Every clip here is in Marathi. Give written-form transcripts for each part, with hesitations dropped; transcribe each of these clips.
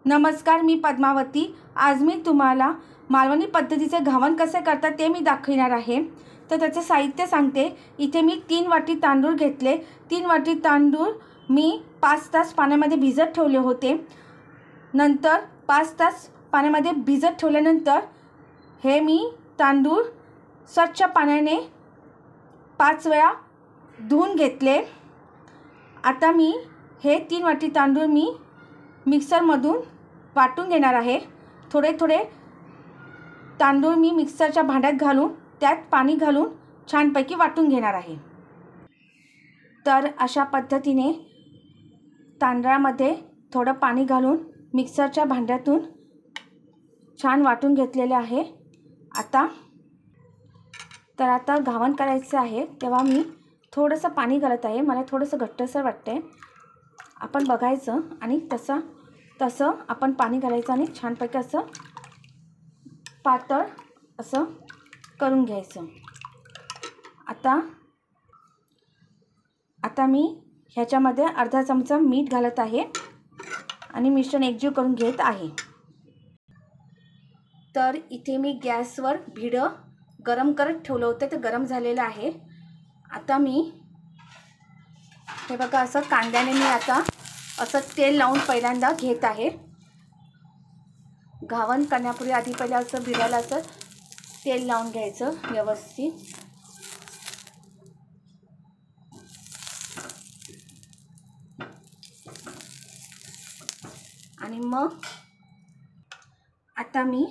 नमस्कार, मी पद्मावती। आज मी तुम्हाला मालवणी पद्धतीचे घावन कसे करतात ते मी दाखवणार आहे। तर त्याचे साहित्य सांगते। इथे मी 3 वाटी तांदूळ घेतले। 3 वाटी तांदूळ मी 5 तास पाण्यामध्ये भिजत ठेवले होते। नंतर 5 तास पाण्यामध्ये भिजत ठेवल्यानंतर हे मी तांदूळ स्वच्छ पाण्याने 5 वेळा धुवून घेतले। आता मी हे 3 वाटी तांदूळ मी मिक्सरमधून वाटून घेणार आहे। थोडे थोडे तांदूळ मी मिक्सरच्या भांड्यात घालून त्यात पाणी घालून छानपैकी वाटून घेणार आहे। तर अशा पद्धतीने तांदळामध्ये थोडं पाणी घालून मिक्सरच्या भांड्यातून छान वाटून घेतलेले आहे। आता घावन करायचे आहे तेव्हा मी थोडंसं पाणी घालत आहे। मला थोडंसं घट्टसर वाटते। आपण बघायचं आणि तसं आपण पाणी घालायचं आणि छानपैकी असं पातळ असं करून घ्यायचं। आता मी ह्याच्यामध्ये अर्धा चमचा मीठ घालत आहे आणि मिश्रण एकजीव करून घेत आहे। तर इथे मी गॅसवर भिडं गरम करत ठेवलं होतं, ते गरम झालेलं आहे। आता मी हे बघा असं कांद्याने मी आता असं तेल लावून पहिल्यांदा घेत आहे। घावन करण्यापूर्वी आधी पहिला असं भिडाला असं तेल लावून घ्यायचं व्यवस्थित। आणि मग आता मी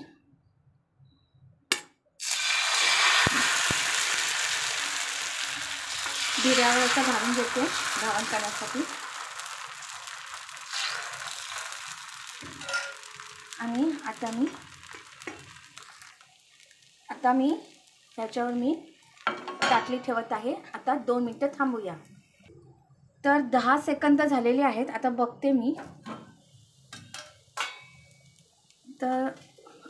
भिड्यावर असं घालून घेते घावन करण्यासाठी। आणि आता मी त्याच्यावर मी टाकली ठेवत आहे। आता 2 मिनिटं थांबूया। तर 10 सेकंद झालेले आहेत। आता बघते मी। तर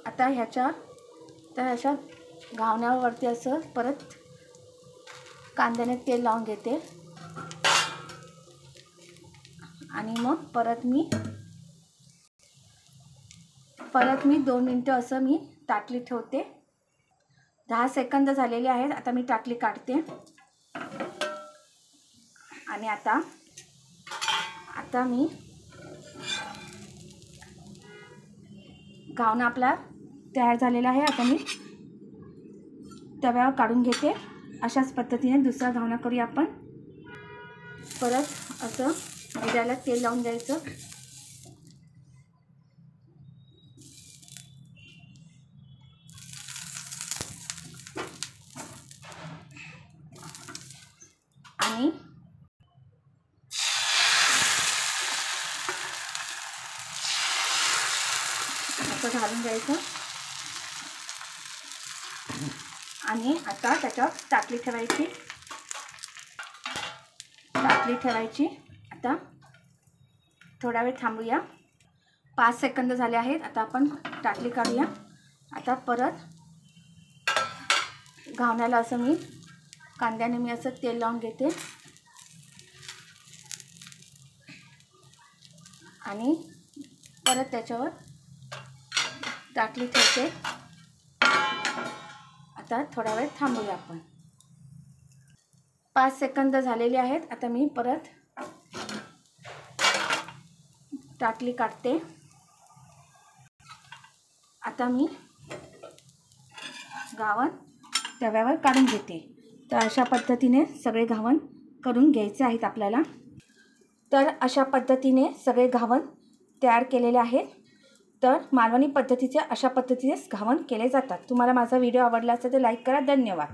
आता ह्याच्या घावण्यावरती असं परत कांद्याने तेल लावून घेते आणि मग परत मी 2 मिनिटं असं मी ताटली ठेवते। 10 सेकंद झालेले आहेत। आता मी ताटली काढते आणि आता मी घावना आपला तयार झालेला आहे। आता मी तव्यावर काढून घेते। अशाच पद्धतीने दुसरा घावना करूया आपण। परत असं भिड्याला तेल लावून द्यायचं आणि असं घालून द्यायचं आणि आता त्याच्यावर टाकली ठेवायची। आता थोडा वेळ थांबूया। 5 सेकंद झाले आहेत। आता आपण टाकली काढूया। आता परत घावण्याला असं मी कांद्याने मी असं तेल लावून घेते आणि परत त्याच्यावर टाकली ठेवते। आता थोडा वेळ थांबूया आपण। 5 सेकंद झालेले आहेत। आता मी परत टाकली काढते। आता मी घावन तव्यावर काढून घेते। तर अशा पद्धतीने सगळे घावन करून घ्यायचे आहेत आपल्याला। तर अशा पद्धतीने सगळे घावन तयार केलेले आहेत। तर मालवणी पद्धतीचे अशा पद्धतीने घावन केले जातात। तुम्हाला माझा व्हिडिओ आवडला असेल तर लाईक करा। धन्यवाद।